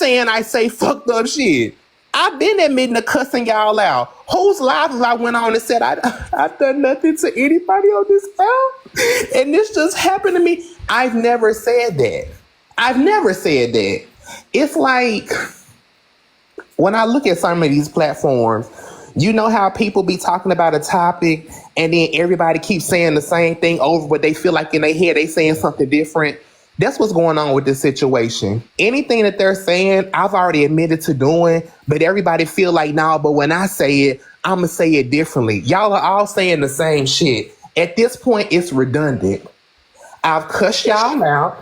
saying I say fucked up shit. I've been admitting to cussing y'all out. Whose lives I went on and said I've done nothing to anybody on this app, and this just happened to me. I've never said that. I've never said that. It's like when I look at some of these platforms, you know how people be talking about a topic and then everybody keeps saying the same thing over, but they feel like in their head they saying something different. That's what's going on with this situation. Anything that they're saying, I've already admitted to doing, but everybody feel like, nah, but when I say it, I'm going to say it differently. Y'all are all saying the same shit. At this point, it's redundant. I've cussed y'all out.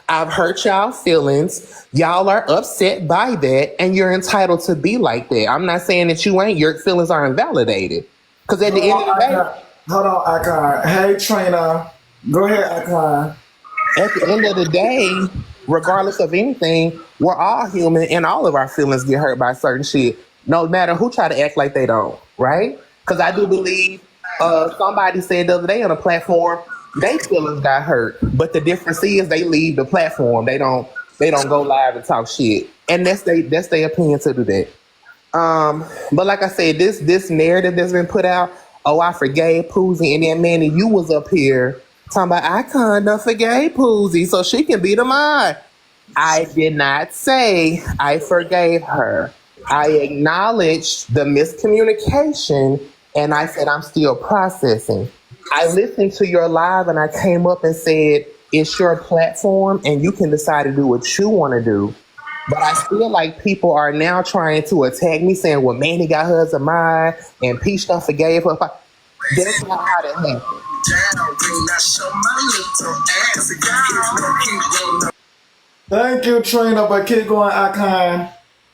I've hurt y'all feelings. Y'all are upset by that, and you're entitled to be like that. I'm not saying that you ain't. Your feelings are invalidated. Because at the end of the day... Hold on, Icon. Hey, Trina. Go ahead, Icon. At the end of the day, regardless of anything, we're all human, and all of our feelings get hurt by certain shit, no matter who try to act like they don't, right? Because I do believe somebody said the other day on a platform, their feelings got hurt, but the difference is they leave the platform. They don't go live and talk shit, and that's their opinion to do that. But like I said, this narrative that's been put out, oh, I forgave Poozy, and then Manny, you was up here talking about I kinda forgave Poozy, so she can be the mod. I did not say I forgave her. I acknowledged the miscommunication, and I said I'm still processing. I listened to your live, and I came up and said it's your platform, and you can decide to do what you want to do. But I feel like people are now trying to attack me, saying, well, Manny got her as a mod, and Peach done forgave her. That's not how that happened. Thank you, Trina, but keep going, Icon.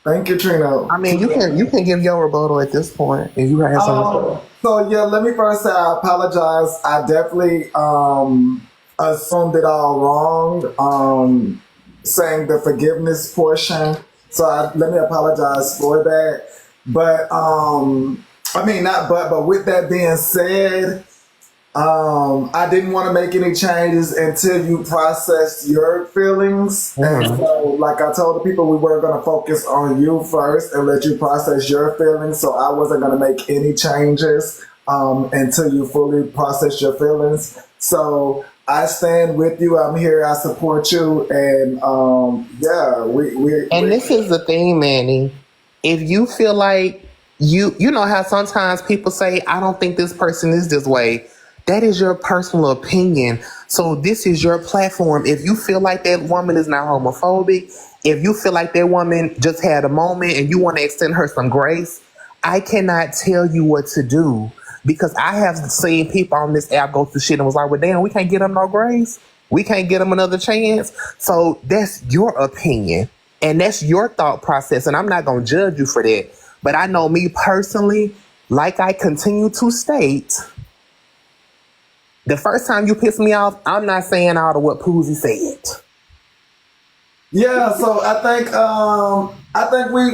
Thank you, Trina. I mean, you can give your rebuttal at this point if you have something. So yeah, let me first say I apologize. I definitely assumed it all wrong. Saying the forgiveness portion. So let me apologize for that. But but with that being said, I didn't want to make any changes until you processed your feelings. Mm-hmm. And so, like I told the people, we were going to focus on you first and let you process your feelings. So I wasn't going to make any changes until you fully process your feelings. So I stand with you. I'm here. I support you. And we And this is the thing, Manny. If you feel like you know how sometimes people say, I don't think this person is this way. That is your personal opinion. So this is your platform. If you feel like that woman is not homophobic, if you feel like that woman just had a moment and you want to extend her some grace, I cannot tell you what to do. Because I have seen people on this app go through shit and was like, well, damn, we can't get them no grace. We can't get them another chance. So that's your opinion. And that's your thought process. And I'm not going to judge you for that. But I know me personally, like I continue to state, the first time you piss me off, I'm not saying all of what Poozy said. Yeah, so I think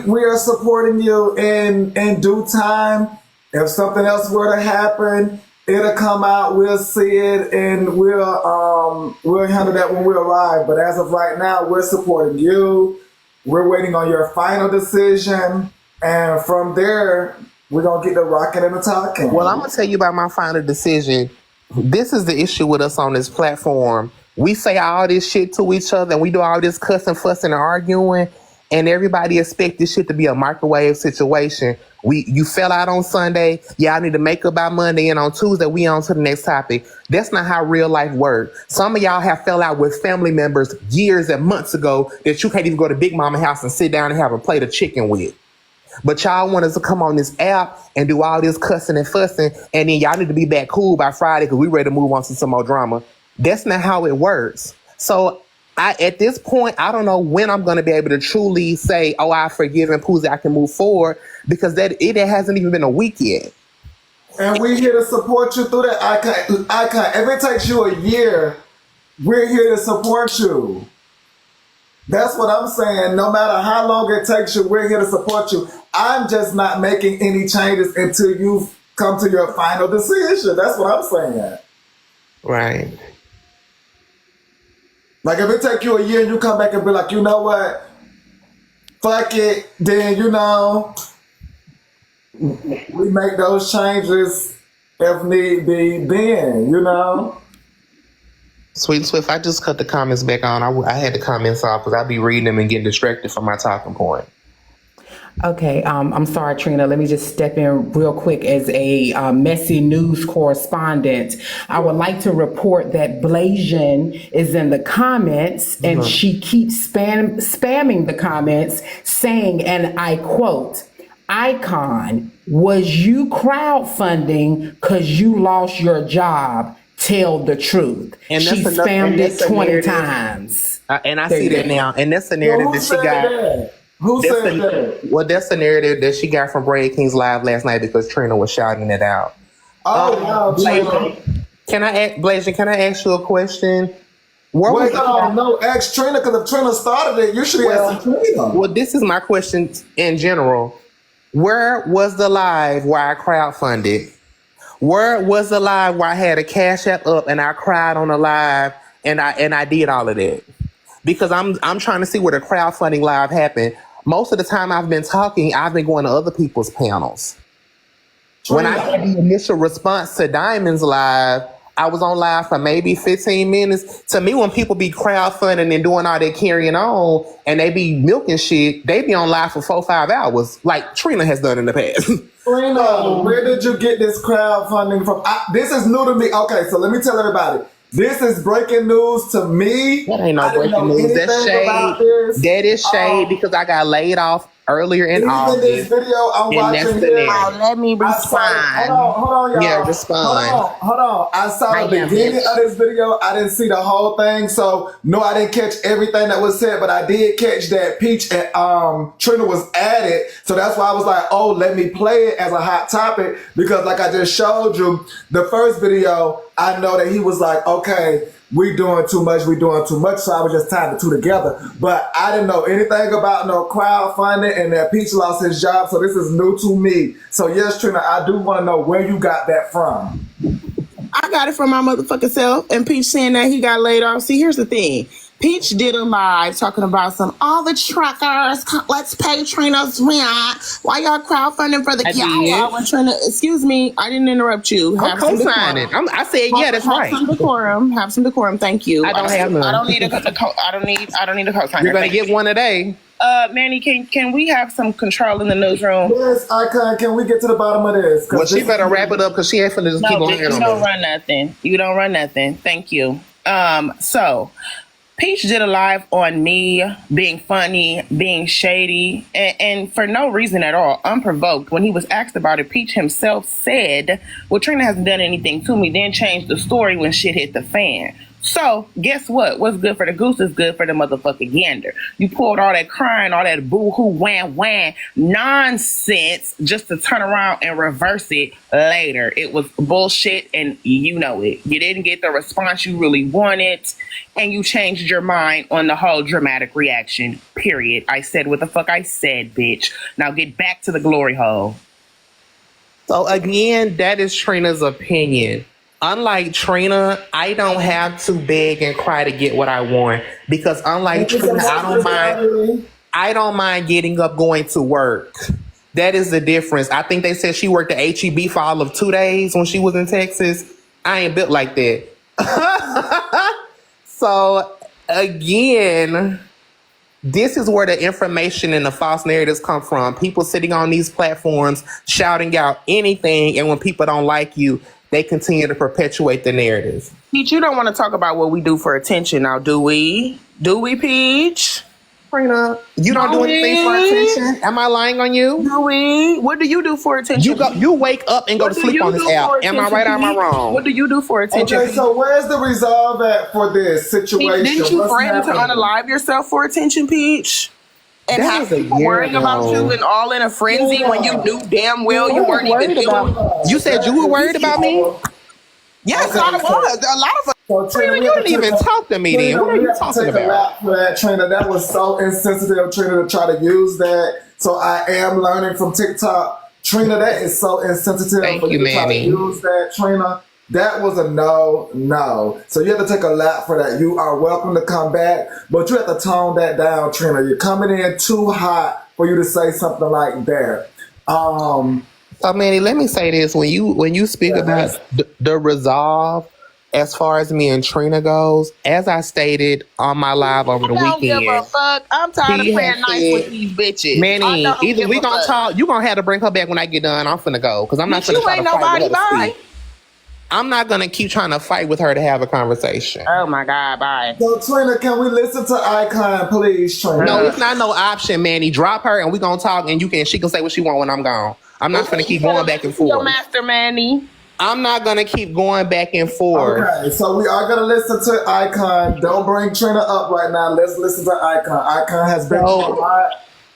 we are supporting you in due time. If something else were to happen, it'll come out. We'll see it, and we'll handle that when we arrive. But as of right now, we're supporting you. We're waiting on your final decision, and from there, we're gonna get the rocking and the talking. Well, I'm gonna tell you about my final decision. This is the issue with us on this platform. We say all this shit to each other, and we do all this cussing, fussing, and arguing, and everybody expect this shit to be a microwave situation. You fell out on Sunday, y'all need to make up by Monday, and on Tuesday, we on to the next topic. That's not how real life works. Some of y'all have fell out with family members years and months ago that you can't even go to Big Mama house and sit down and have a plate of chicken with. But y'all want us to come on this app and do all this cussing and fussing, and then y'all need to be back cool by Friday because we ready to move on to some more drama. That's not how it works. So at this point, I don't know when I'm going to be able to truly say, oh, I've forgiven Poozy, I can move forward, because it hasn't even been a week yet. And we're here to support you through that, Icon. If it takes you a year, we're here to support you. That's what I'm saying. No matter how long it takes you, we're here to support you. I'm just not making any changes until you come to your final decision. That's what I'm saying. Right. Like if it takes you a year and you come back and be like, you know what? fuck it. Then we make those changes if need be. Then. Sweet Swift, I just cut the comments back on. I had the comments off because I'd be reading them and getting distracted from my talking point. Okay, I'm sorry, Trina. Let me just step in real quick as a messy news correspondent. I would like to report that Blasian is in the comments and she keeps spamming the comments saying, and I quote, "Icon, was you crowdfunding because you lost your job? Tell the truth." And she that's spammed it 20 narrative. times. And I see that now. And that's the narrative that she got. Who said that? Well, that's the narrative that she got from Brad King's live last night because Trina was shouting it out. Oh, wow, Trina. Blasian, can I ask you a question? No, ask Trina, because if Trina started it, you should be asking Trina. Well, this is my question in general. Where was the live where I crowdfunded? Where was the live where I had a Cash App up and I cried on the live and I did all of that? Because I'm trying to see where the crowdfunding live happened. Most of the time I've been talking, I've been going to other people's panels. Trina. When I had the initial response to Diamond's live, I was on live for maybe 15 minutes. To me, when people be crowdfunding and doing all that carrying on and they be milking shit, they be on live for 4-5 hours, like Trina has done in the past. Trina, where did you get this crowdfunding from? This is new to me. Okay, so let me tell everybody. This is breaking news to me. That ain't no breaking news. That's shade. That is shade because I got laid off earlier in August. This video I'm watching here. Let me respond. Hold on, y'all. Yeah, respond. Hold on. I saw the beginning of this video. I didn't see the whole thing, so no, I didn't catch everything that was said, but I did catch that Peach and Trina was added. So that's why I was like, oh, let me play it as a hot topic, because like I just showed you, the first video, I know that he was like, okay, we doing too much, so I was just tying the two together. But I didn't know anything about no crowdfunding and that Peach lost his job, so this is new to me. So yes, Trina, I do want to know where you got that from. I got it from my motherfucking self, and Peach saying that he got laid off. See, here's the thing. Peach did a live talking about all the truckers, let's pay Trina's rent. Why y'all crowdfunding for the y'all? Trina, excuse me, I didn't interrupt you. I'm co-signing. I said, yeah, that's right. Have some decorum. Thank you. I don't have none. I don't need a co-signer. You're gonna get one today. Manny, can we have some control in the newsroom? Yes, I can. Can we get to the bottom of this? Well, she better wrap it up because she ain't finna just keep on. You don't run nothing. You don't run nothing. Thank you. So Peach did a live on me being funny, being shady, and for no reason at all, unprovoked. When he was asked about it, Peach himself said, well, Trina hasn't done anything to me, then changed the story when shit hit the fan. So, guess what? What's good for the goose is good for the motherfucking gander. You pulled all that crying, all that boo-hoo, wham nonsense just to turn around and reverse it later. It was bullshit, and you know it. You didn't get the response you really wanted, and you changed your mind on the whole dramatic reaction, period. I said what the fuck I said, bitch. Now get back to the glory hole. So, again, that is Trina's opinion. Unlike Trina, I don't have to beg and cry to get what I want, because unlike Trina, I don't mind getting up, going to work. That is the difference. I think they said she worked at HEB for all of 2 days when she was in Texas. I ain't built like that. So again, this is where the information and the false narratives come from. People sitting on these platforms shouting out anything, and when people don't like you, they continue to perpetuate the narrative. Peach, you don't want to talk about what we do for attention now, do we? Do we, Peach? Trina, you don't do anything for attention? Am I lying on you? Do we? What do you do for attention? You wake up and go to sleep on this app. Am I right or am I wrong? What do you do for attention? Okay, so where's the resolve at for this situation? Didn't you threaten to unalive yourself for attention, Peach? And have people worrying about you and all in a frenzy when you knew damn well you weren't even doing. You said you were worried about me? Yes, I was. A lot of us. So, Trina, you didn't even talk to me then. What are you talking about? For that, Trina, that was so insensitive, Trina, to try to use that. So I am learning from TikTok. Trina, that is so insensitive. Thank for you, to try to Manny. use that, Trina. That was a no. So you have to take a lap for that. You are welcome to come back, but you have to tone that down, Trina. You're coming in too hot for you to say something like that. So, Manny, let me say this: when you speak about the resolve, as far as me and Trina goes, as I stated on my live over the I don't give a weekend, fuck. I'm tired of she playing has nice with said, these bitches. I Manny, don't either give we a gonna fuck. talk, you gonna have to bring her back when I get done. I'm finna go because I'm not Bitch, finna you try ain't to fight with her nobody. to Bye. speak. I'm not gonna keep trying to fight with her to have a conversation. Oh my God, bye. So Trina, can we listen to Icon, please, No, Trina? it's not no option, Manny. Drop her and we gonna talk and she can say what she want when I'm gone. I'm not finna You keep better going back listen and to your forth. master, Manny. I'm not gonna keep going back and forth. Okay, so we are gonna listen to Icon. Don't bring Trina up right now. Let's listen to Icon. Icon has been through a lot.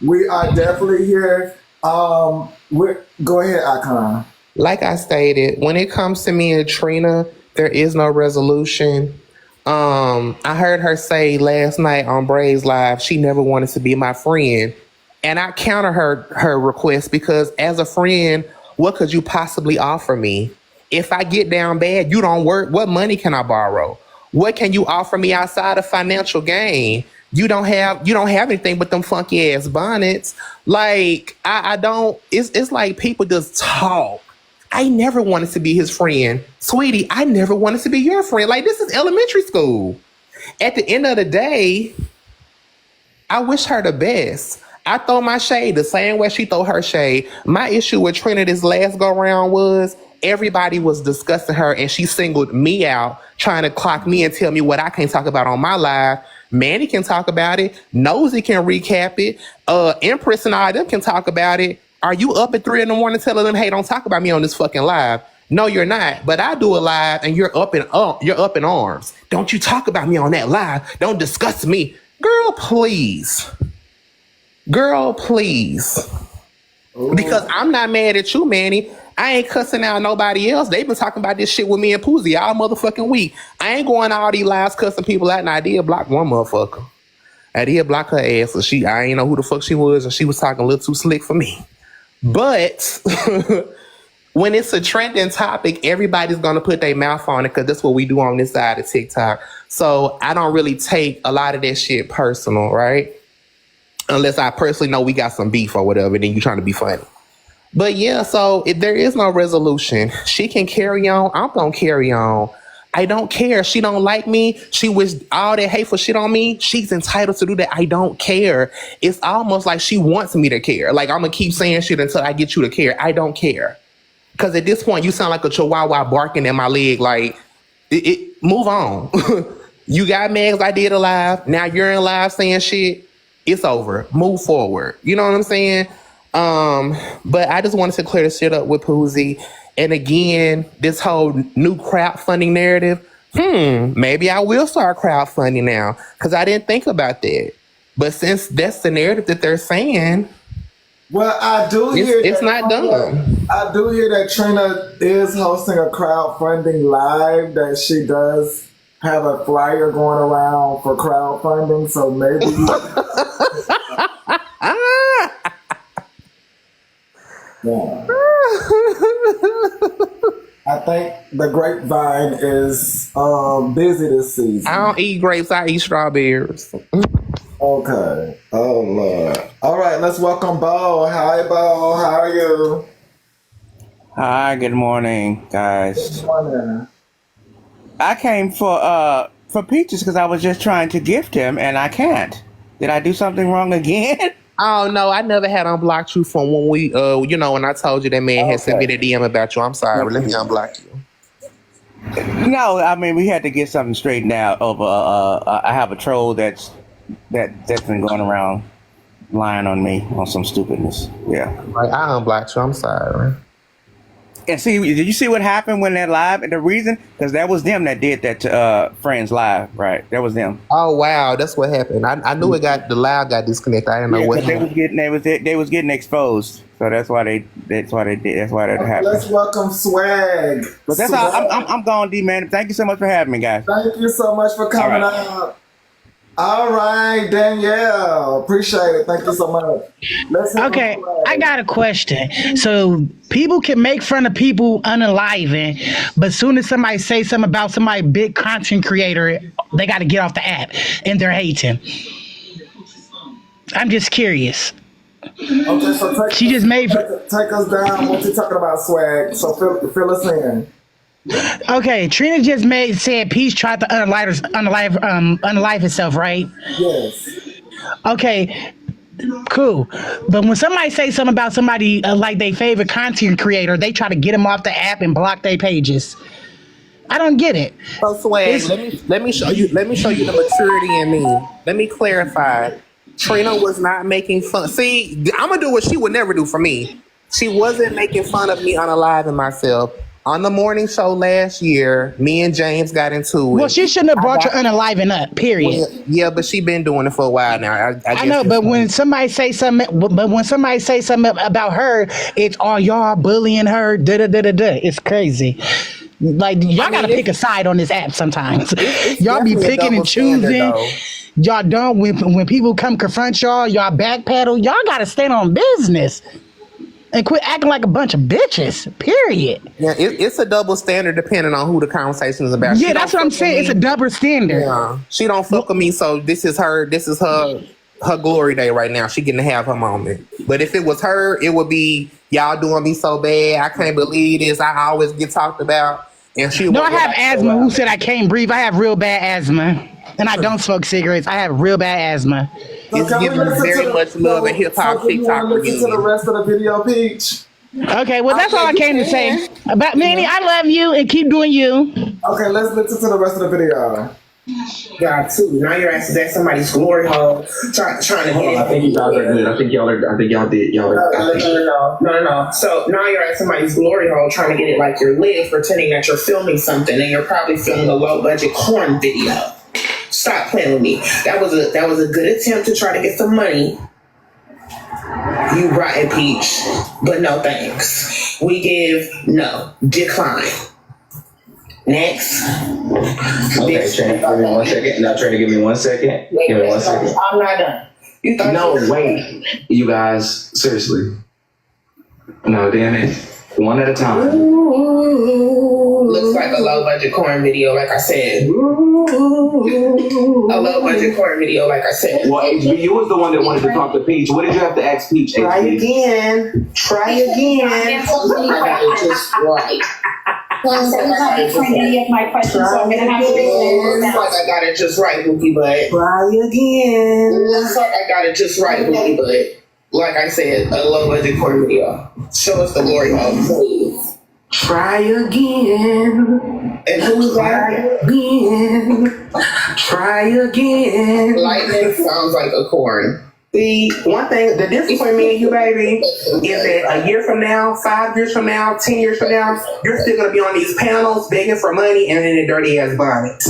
We are definitely here. Go ahead, Icon. Like I stated, when it comes to me and Trina, there is no resolution. I heard her say last night on Bray's Live she never wanted to be my friend, and I counter her request because as a friend, what could you possibly offer me? If I get down bad, you don't work. What money can I borrow? What can you offer me outside of financial gain? You don't have anything but them funky ass bonnets. Like I don't. It's like people just talk. I never wanted to be his friend. Sweetie, I never wanted to be your friend. Like, this is elementary school. At the end of the day, I wish her the best. I throw my shade the same way she throw her shade. My issue with Trina this last go round was everybody was discussing her and she singled me out, trying to clock me and tell me what I can't talk about on my live. Manny can talk about it. Nosy can recap it. Empress and all them can talk about it. Are you up at 3 a.m. telling them, hey, don't talk about me on this fucking live? No, you're not. But I do a live and you're up in arms. Don't you talk about me on that live. Don't discuss me. Girl, please. Girl, please. Ooh. Because I'm not mad at you, Manny. I ain't cussing out nobody else. They've been talking about this shit with me and Poozy all motherfucking week. I ain't going all these lives cussing people out, and I did block one motherfucker. I did block her ass, so I ain't know who the fuck she was, and she was talking a little too slick for me. But when it's a trending topic, everybody's gonna put their mouth on it because that's what we do on this side of TikTok. So I don't really take a lot of that shit personal, right? Unless I personally know we got some beef or whatever, then you trying to be funny. But yeah, so if there is no resolution, she can carry on. I'm gonna carry on. I don't care. She don't like me. She wished all that hateful shit on me. She's entitled to do that. I don't care. It's almost like she wants me to care. Like I'm gonna keep saying shit until I get you to care. I don't care. Because at this point, you sound like a chihuahua barking at my leg. Like, move on. You got mad 'cause I did a live. Now you're in live saying shit. It's over. Move forward. You know what I'm saying? But I just wanted to clear the shit up with Poozy. And again, this whole new crowdfunding narrative. Maybe I will start crowdfunding now because I didn't think about that. But since that's the narrative that they're saying, Well, I do hear it's that not done. I do hear that Trina is hosting a crowdfunding live, that she does have a flyer going around for crowdfunding, so maybe yeah. I think the grapevine is busy this season. I don't eat grapes. I eat strawberries. Okay. Oh Lord. All right, let's welcome Bo. Hi, Bo. How are you? Hi, good morning, guys. Good morning. I came for Peaches because I was just trying to gift him and I can't. Did I do something wrong again? Oh no, I never had unblocked you from when we when I told you that man had sent me the DM about you. I'm sorry. Let me unblock you. No, I mean we had to get something straightened out over I have a troll that's been going around lying on me on some stupidness. Yeah. Like I unblocked you. I'm sorry. And see, did you see what happened when that live? And the reason, because that was them that did that to Friends Live, right? That was them. Oh wow, that's what happened. I knew the live got disconnected. I didn't know what They happened. was getting exposed, so that's why that happened. Let's welcome Swag. But that's all. I'm going, D man. Thank you so much for having me, guys. Thank you so much for coming out. All right, Danielle. Appreciate it. Thank you so much. Let's hear from Okay, I Swag. got a question. So people can make fun of people unaliving, but soon as somebody say something about somebody big content creator, they got to get off the app and they're hating. I'm just curious. Okay, so She just made. take us down. What you talking about, Swag? So fill us in. Okay, Trina just said Peach tried to unalive herself, right? Yes. Okay, cool. But when somebody say something about somebody like their favorite content creator, they try to get them off the app and block their pages. I don't get it. So Swag, It's let me show you the maturity in me. Let me clarify. Trina was not making fun. See, I'm gonna do what she would never do for me. She wasn't making fun of me unaliving myself. On the morning show last year, me and James got into well, it. she shouldn't have I brought your got unaliving up. Period. well, yeah, but she been doing it for a while now. I I guess know, it's but when somebody say something, about her, it's all y'all bullying her. Da da da da da. It's crazy. Like I y'all mean, gotta pick a side on this app sometimes. it's Y'all be definitely a picking and double standard choosing. though. Y'all don't when people come confront y'all backpedal. Y'all gotta stand on business and quit acting like a bunch of bitches. Period. Yeah, it's a double standard depending on who the conversation is about. She Yeah, don't that's what I'm fuck with saying. It's a me. double standard. Yeah, she don't fuck with me, so this is her glory day right now. She getting to have her moment. But if it was her, it would be y'all doing me so bad. I can't believe this. I always get talked about, and she No, would I get have like so asthma. Who loud. said I can't breathe? I have real bad asthma. And I don't smoke cigarettes. I have real bad asthma. So It's can we giving listen to very much love and hip hop do you want TikTok to listen to the reunion. rest of the video, Peach? Okay, well, that's all Okay, I you came to say. can. About Manny, I love you and keep doing you. Okay, let's listen to the rest of the video. God too. Now you're asking that somebody's glory hole, trying to get it. I think you guys are good. I think y'all are. I think y'all did. Y'all are. No. So now you're at somebody's glory hole trying to get it like your live, pretending that you're filming something and you're probably filming a low budget corn video. Stop playing with me. That was a good attempt to try to get some money. You rotten peach, but no thanks. We give no decline. Next. Okay, Trina, give me 1 second. Now, Trina, give me 1 second. Give me 1 second. I'm not done. You thought No, wait. You guys, seriously. No, damn it. One at a time. Looks like a low budget corn video, like I said. A low budget corn video, like I said. Well, HB, you was the one that wanted to talk to Peach. What did you have to ask Peach, HB? Try again. I got it just right. Well, somebody's trying to get my question, so I'm gonna have to Looks explain like I got it just right, Bookie Butt. Try again. Looks like I got it just right, Bookie Butt. Like I said, a low budget corn video. Show us the glory hole, please. Try again. And who's that? Again. Try again. Lightning sounds like a corn. See, one thing, the difference between me and you, baby, is that a year from now, 5 years from now, 10 years from now, you're still going to be on these panels begging for money and in a dirty ass bonnet.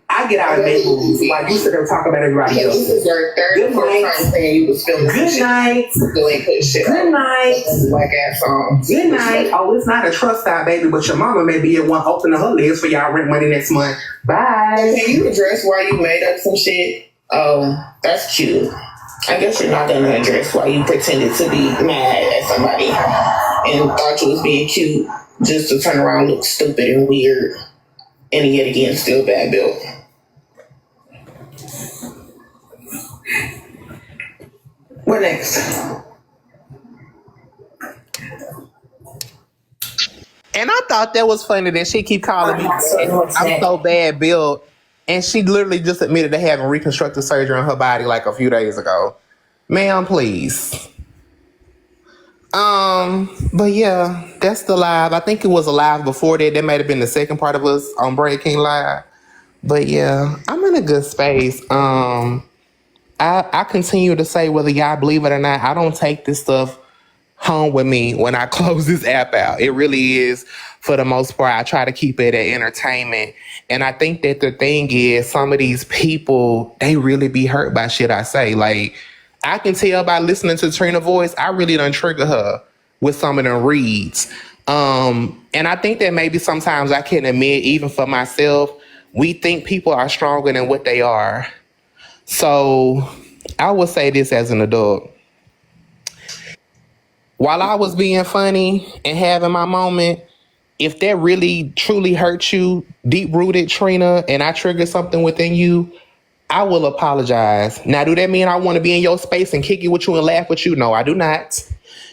I get out of bed moves. Like, you sit there and talk about everybody else. This is your third time saying you was filming good night. You ain't put shit good night. Black ass song. Good night. Oh, it's not a trust out, baby, but your mama may be the one opening her legs for y'all rent money next month. Bye. Can you address why you made up some shit? Oh, that's cute. I guess you're not gonna address why you pretended to be mad at somebody and thought you was being cute just to turn around and look stupid and weird and yet again still bad built. What next? And I thought that was funny that she keep calling me I'm so bad built. And she literally just admitted to having reconstructive surgery on her body like a few days ago. Ma'am, please. But yeah, that's the live. I think it was a live before that. That might have been the second part of us on Breaking Live. But yeah, I'm in a good space. I continue to say, whether y'all believe it or not, I don't take this stuff home with me when I close this app out. It really is, for the most part, I try to keep it at entertainment. And I think that the thing is, some of these people, they really be hurt by shit I say. Like, I can tell by listening to Trina's voice, I really done trigger her with some of them reads. And I think that maybe sometimes I can admit, even for myself, we think people are stronger than what they are. So I would say this as an adult. While I was being funny and having my moment, if that really truly hurt you, deep rooted, Trina, and I triggered something within you, I will apologize. Now, do that mean I want to be in your space and kick it with you and laugh with you? No, I do not.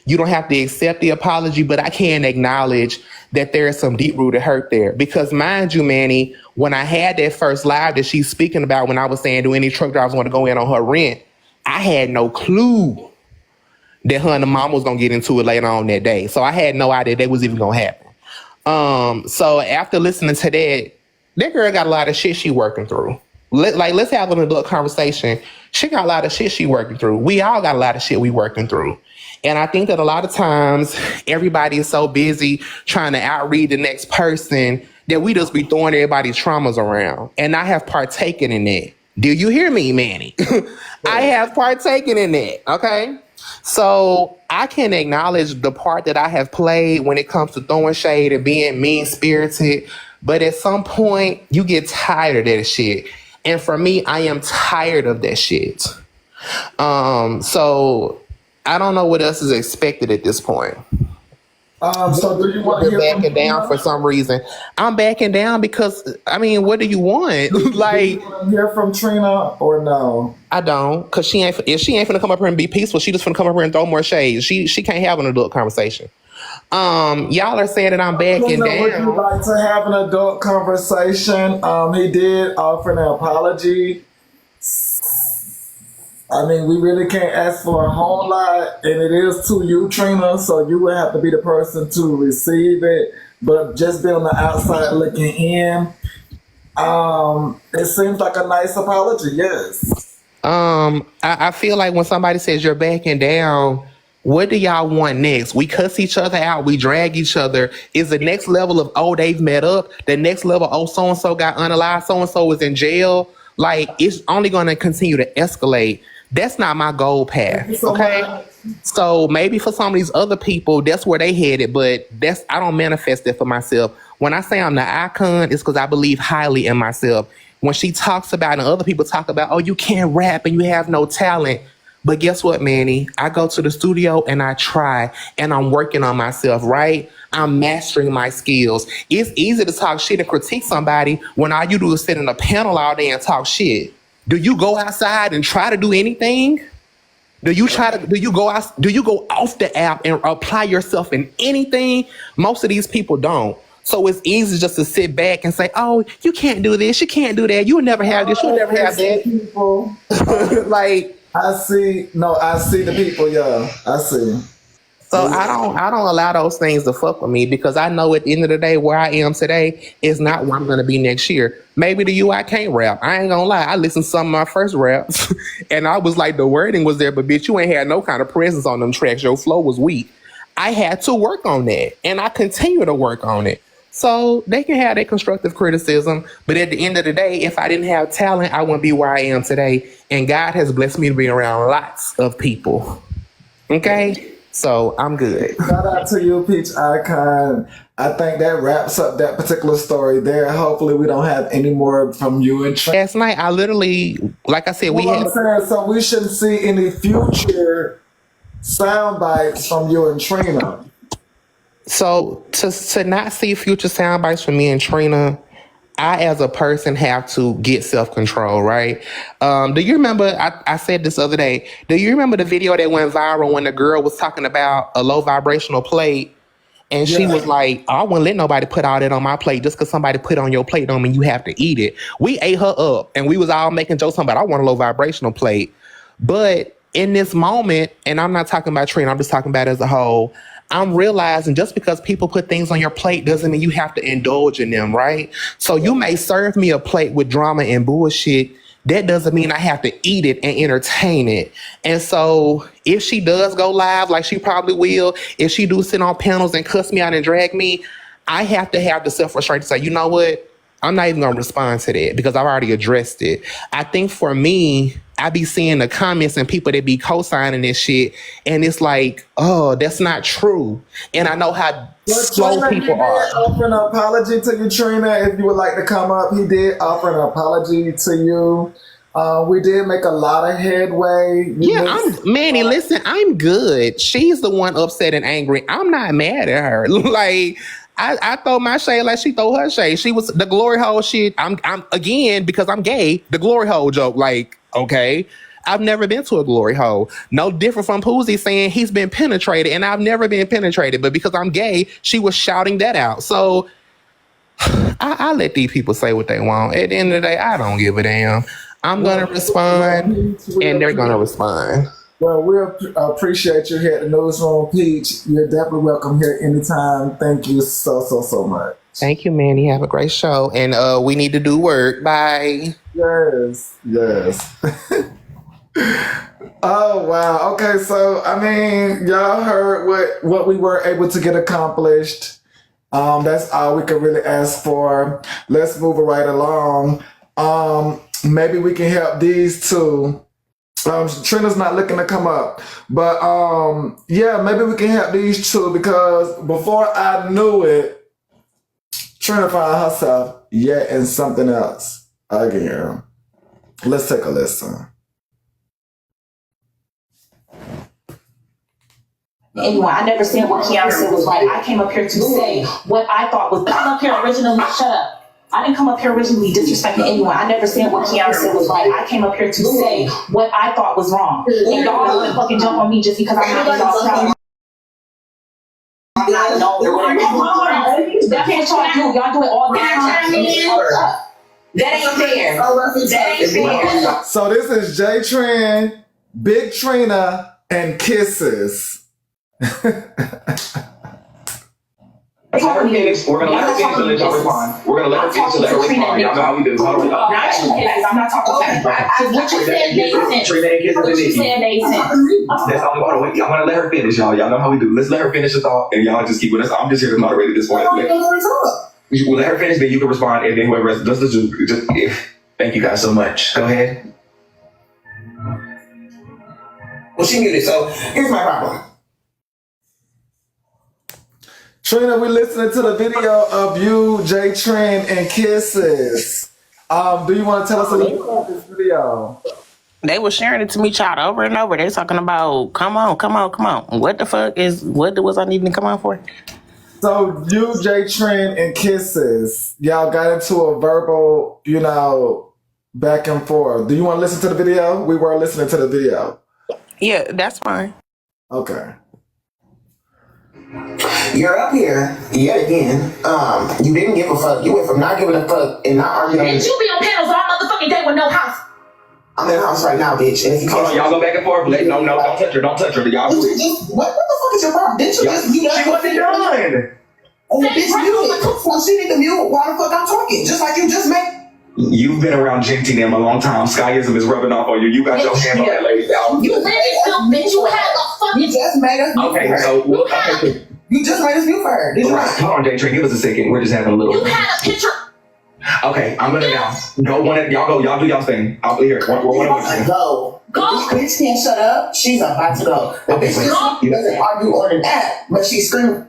You don't have to accept the apology, but I can acknowledge that there is some deep rooted hurt there. Because mind you, Manny, when I had that first live that she's speaking about, when I was saying, do any truck drivers want to go in on her rent? I had no clue that her and the mom was gonna get into it later on that day. So I had no idea that was even gonna happen. So after listening to that, that girl got a lot of shit she working through. Let's have an adult conversation. She got a lot of shit she working through. We all got a lot of shit we working through. And I think that a lot of times everybody is so busy trying to outread the next person that we just be throwing everybody's traumas around. And I have partaken in that. Do you hear me, Manny? I have partaken in that, okay? So I can acknowledge the part that I have played when it comes to throwing shade and being mean-spirited. But at some point, you get tired of that shit. And for me, I am tired of that shit. So I don't know what else is expected at this point. So do you want to You're hear backing down for some reason. I'm backing down because, I mean, what do you want? Do Like, you want to hear from Trina or no? I don't, because if she ain't finna come up here and be peaceful, she just finna come up here and throw more shade. She can't have an adult conversation. Y'all are saying that I'm backing Trina, would you down. like to have an adult conversation? He did offer an apology. I mean, we really can't ask for a whole lot, and it is to you, Trina, so you would have to be the person to receive it. But just be on the outside looking in, it seems like a nice apology, yes. I feel like when somebody says you're backing down, what do y'all want next? We cuss each other out. We drag each other. Is the next level of, oh, they've met up? The next level, oh, so-and-so got unalive. So-and-so is in jail. Like, it's only going to continue to escalate. That's not my goal path, okay? So maybe for some of these other people, that's where they headed, but I don't manifest that for myself. When I say I'm the icon, it's because I believe highly in myself. When she talks about and other people talk about, oh, you can't rap and you have no talent. But guess what, Manny? I go to the studio and I try and I'm working on myself, right? I'm mastering my skills. It's easy to talk shit and critique somebody when all you do is sit in a panel all day and talk shit. Do you go outside and try to do anything? Do you go off the app and apply yourself in anything? Most of these people don't. So it's easy just to sit back and say, oh, you can't do this, you can't do that, you'll never have this, you'll never have that. People. Like, I see the people, yeah. I see. so I don't allow those things to fuck with me because I know at the end of the day where I am today is not where I'm gonna be next year. Maybe to you I can't rap. I ain't gonna lie. I listened to some of my first raps and I was like, the wording was there, but bitch, you ain't had no kind of presence on them tracks. Your flow was weak. I had to work on that and I continue to work on it. So they can have their constructive criticism, but at the end of the day, if I didn't have talent, I wouldn't be where I am today. And God has blessed me to be around lots of people. Okay? So I'm good. Shout out to you, Peach Icon. I think that wraps up that particular story there. Hopefully we don't have any more from you and Trina. Last night, I literally, like I said, So we shouldn't see any future sound bites from you and Trina. So to not see future sound bites from me and Trina, I as a person have to get self-control, right? Do you remember, I said this the other day, do you remember the video that went viral when the girl was talking about a low vibrational plate? And she was like, I wouldn't let nobody put all that on my plate. Just because somebody put on your plate don't mean you have to eat it. We ate her up and we was all making jokes about, I want a low vibrational plate. But in this moment, and I'm not talking about Trina, I'm just talking about it as a whole, I'm realizing just because people put things on your plate doesn't mean you have to indulge in them, right? So you may serve me a plate with drama and bullshit. That doesn't mean I have to eat it and entertain it. And so if she does go live, like she probably will, if she do sit on panels and cuss me out and drag me, I have to have the self-restraint to say, you know what? I'm not even going to respond to that because I've already addressed it. I think for me, I be seeing the comments and people that be co-signing this shit, and it's like, oh, that's not true. And I know how slow Trina, people he are. did offer an apology to you, Trina. If you would like to come up, he did offer an apology to you. We did make a lot of headway. Manny, listen, I'm good. She's the one upset and angry. I'm not mad at her. Like, I throw my shade like she throw her shade. She was the glory hole shit. I'm again, because I'm gay, the glory hole joke. Like, okay. I've never been to a glory hole. No different from Poozy saying he's been penetrated, and I've never been penetrated. But because I'm gay, she was shouting that out. So I let these people say what they want. At the end of the day, I don't give a damn. I'm going to respond, and they're going to respond. Well, we appreciate you here at the Newsroom, Peach. You're definitely welcome here anytime. Thank you so much. Thank you, Manny. Have a great show. And we need to do work. Bye. Yes. Oh, wow. Okay, so, I mean, y'all heard what we were able to get accomplished. That's all we could really ask for. Let's move it right along. Maybe we can help these two. Trina's not looking to come up, but yeah, maybe we can help these two, because before I knew it, Trina found herself in something else again. Let's take a listen. Anyway, I never said what Kiara said was right. I came up here to say what I thought was. I came up here originally. Shut up. I didn't come up here originally disrespecting anyone. I never said what Kiara said was right. I came up here to say what I thought was wrong. And y'all don't fucking jump on me just because I'm not in y'all's crowd. I'm not known. That's what y'all do. Y'all do it all the time. And it's fucked up. That ain't fair. That ain't fair. So this is JTrien, Big Trina, and Kisses. Let her finish. We're gonna let her finish and let y'all respond. We're gonna let her finish and let her respond. Y'all know how we do. Hold on. Not you, Kisses. I'm not talking about you. What you said made sense. Trina and Kisses and What you Nikki. said made sense. That's all. Hold on. Wait. I'm gonna let her finish, y'all. Y'all know how we do. Let's let her finish the thought, and y'all just keep with us. I'm just here to moderate at this point. We'll let her finish, then you can respond, and then whoever else. Let's just thank you guys so much. Go ahead. Well, she muted, so here's my problem. Trina, we're listening to the video of you, JTrien, and Kisses. Do you want to tell us a little about this video? They were sharing it to me, child, over and over. They talking about, come on. What the fuck what was I needing to come on for? So you, JTrien, and Kisses, y'all got into a verbal, back and forth. Do you want to listen to the video? We were listening to the video. Yeah, that's fine. Okay. You're up here yet again. You didn't give a fuck. You went from not giving a fuck and not arguing. Bitch, you be on panels all motherfucking day with no house. I'm in the house right now, bitch. And if you Hold on, y'all go back and forth. No, don't touch her. Don't touch her. Y'all. what the fuck is your problem? Didn't you just mute She wasn't done. Oh, bitch, mute. So she need to mute while the fuck I'm talking. Just like you just made. You've been around JTrien a long time. Skyism is rubbing off on you. You got your hand on that lady's out. You really still, bitch, you had a fucking. You just made us mute Okay, for her. so You just made us mute for her. Did you not? hold on, JTrien, give us a second. We're just having a little. You had a picture. Okay, I'm gonna now go one. Y'all go. Y'all do y'all thing. I'll be here. One. Go. Go. This bitch can't shut up. She's about to go. The bitch doesn't argue on an app, but she's screaming.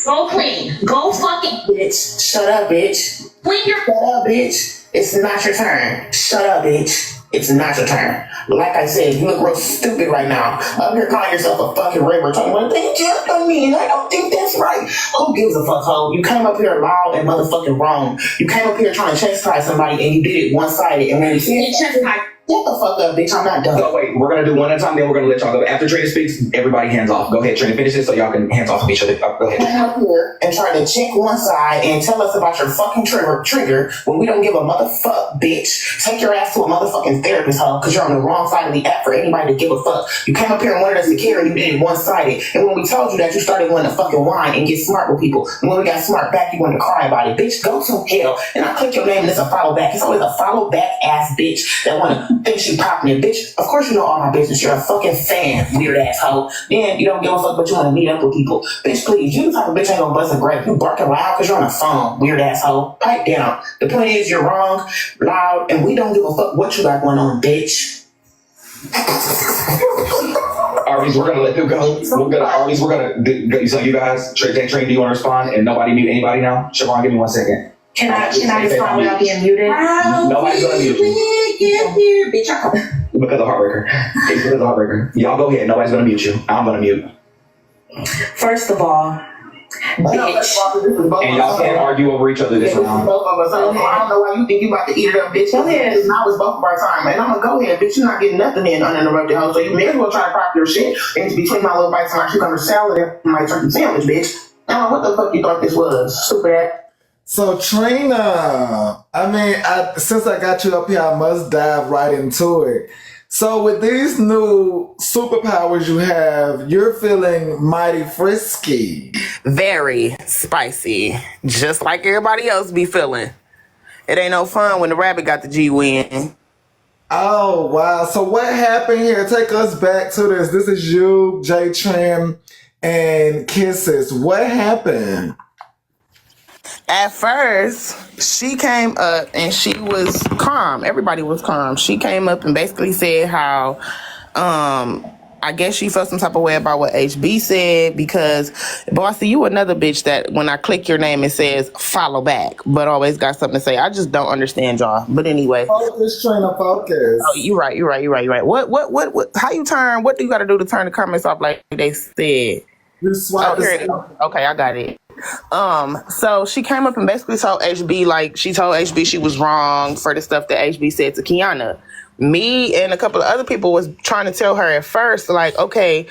Go clean. Go fucking. Bitch, shut up, bitch. Clean your. Shut up, bitch. It's not your turn. Shut up, bitch. It's not your turn. Like I said, you look real stupid right now. Up here calling yourself a fucking rapper, talking about they jumped on me, and I don't think that's right. Who gives a fuck, ho? You came up here loud and motherfucking wrong. You came up here trying to chastise somebody, and you did it one-sided. And when you see it, get the fuck up, bitch. I'm not done. So wait, we're gonna do one at a time. Then we're gonna let y'all go. After Trina speaks, everybody hands off. Go ahead, Trina, finish it so y'all can hands off of each other. Go ahead. Come up here and try to check one side and tell us about your fucking trigger when we don't give a motherfuck, bitch. Take your ass to a motherfucking therapist, ho, because you're on the wrong side of the app for anybody to give a fuck. You came up here and wanted us to care, and you did it one-sided. And when we told you that, you started wanting to fucking whine and get smart with people. And when we got smart back, you wanted to cry about it. Bitch, go to hell. And I click your name and it's a follow back. It's always a follow back ass bitch that want to think she popping it. Bitch, of course you know all my business. You're a fucking fan, weird asshole. Then you don't give a fuck, but you want to meet up with people. Bitch, please, you the type of bitch ain't gonna bust a grape. You barking loud because you're on the phone, weird asshole. Pipe down. The point is, you're wrong, loud, and we don't give a fuck what you got going on, bitch. Arby's, we're gonna let them go. So you guys, JTrien, do you want to respond? And nobody mute anybody now? Siobhan, give me 1 second. Can I respond without being muted? Nobody's gonna mute you. Because of Heartbreaker. It's because of Heartbreaker. Y'all go ahead. Nobody's gonna mute you. I'm gonna mute. First of all, bitch. And y'all can't argue over each other this round. Both of us. I don't know why you think you about to eat it up, bitch. Go ahead. Now it's both of our time, man. I'm gonna go ahead, bitch. You're not getting nothing in uninterrupted, hoe. So you may as well try to prop your shit. And it's between my little bites and my cucumber salad and my turkey sandwich, bitch. Now, what the fuck you thought this was? Stupid ass. So Trina, since I got you up here, I must dive right into it. So with these new superpowers you have, you're feeling mighty frisky. Very spicy. Just like everybody else be feeling. It ain't no fun when the rabbit got the G win. Oh, wow. So what happened here? Take us back to this. This is you, JTrien, and Kisses. What happened? At first, she came up and she was calm. Everybody was calm. She came up and basically said how, I guess she felt some type of way about what HB said because, Bossy, you another bitch that when I click your name, it says follow back, but always got something to say. I just don't understand y'all. But anyway. Focus, Trina, focus. Oh, you're right. What, how you turn, what do you got to do to turn the comments off like they said? You swipe here it is. Okay, I got it. So she came up and basically told HB, like, she told HB she was wrong for the stuff that HB said to Kiana. Me and a couple of other people was trying to tell her at first, like, okay,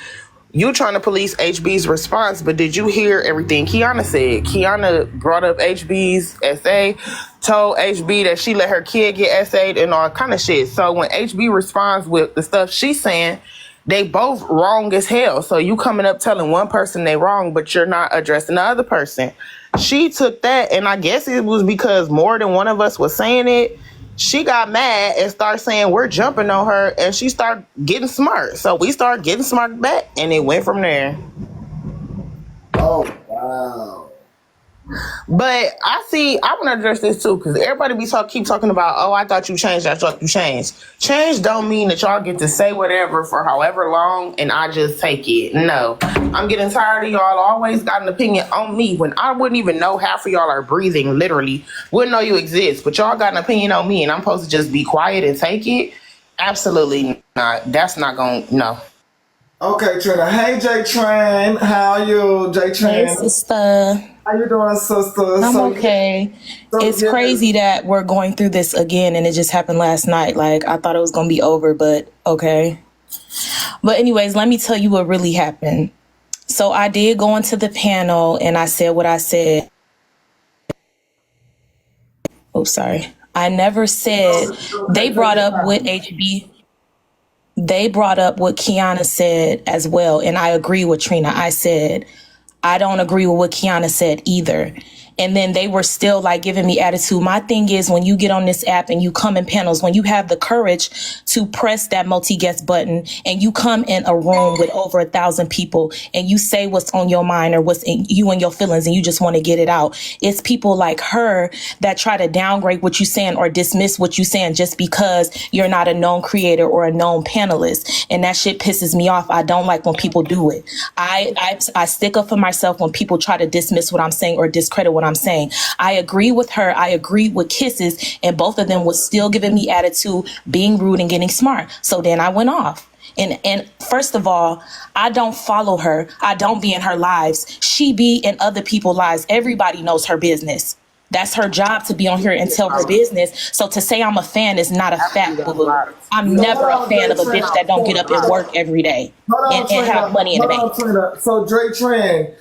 you trying to police HB's response, but did you hear everything Kiana said? Kiana brought up HB's essay, told HB that she let her kid get essayed and all kind of shit. So when HB responds with the stuff she's saying, they both wrong as hell. So you coming up telling one person they wrong, but you're not addressing the other person. She took that, and I guess it was because more than one of us was saying it. She got mad and started saying we're jumping on her, and she started getting smart. So we started getting smart back, and it went from there. Oh, wow. But I want to address this too, because everybody keep talking about, oh, I thought you changed, I thought you changed. Change don't mean that y'all get to say whatever for however long and I just take it. No, I'm getting tired of y'all always got an opinion on me when I wouldn't even know half of y'all are breathing, literally. Wouldn't know you exist, but y'all got an opinion on me and I'm supposed to just be quiet and take it? Absolutely not. That's not going, no. Okay, Trina. Hey, JTrien. How are you, JTrien? Hey, sister. How you doing, sister? I'm okay. It's crazy that we're going through this again, and it just happened last night. Like, I thought it was going to be over, but okay. But anyways, let me tell you what really happened. So I did go into the panel, and I said what I said. Oh, sorry. I never said, they brought up what HB... They brought up what Kiana said as well, and I agree with Trina. I said, I don't agree with what Kiana said either. And then they were still like giving me attitude. My thing is when you get on this app and you come in panels, when you have the courage to press that multi-guest button and you come in a room with over 1,000 people and you say what's on your mind or what's in you and your feelings and you just want to get it out. It's people like her that try to downgrade what you're saying or dismiss what you're saying just because you're not a known creator or a known panelist. And that shit pisses me off. I don't like when people do it. I stick up for myself when people try to dismiss what I'm saying or discredit what I'm saying. I agree with her. I agree with Kisses, and both of them was still giving me attitude, being rude and getting smart. So then I went off. And first of all, I don't follow her. I don't be in her lives. She be in other people's lives. Everybody knows her business. That's her job to be on here and tell her business. So to say I'm a fan is not a fact. I'm never a fan of a bitch that don't get up and work every day and have money in the bank. So JTrien,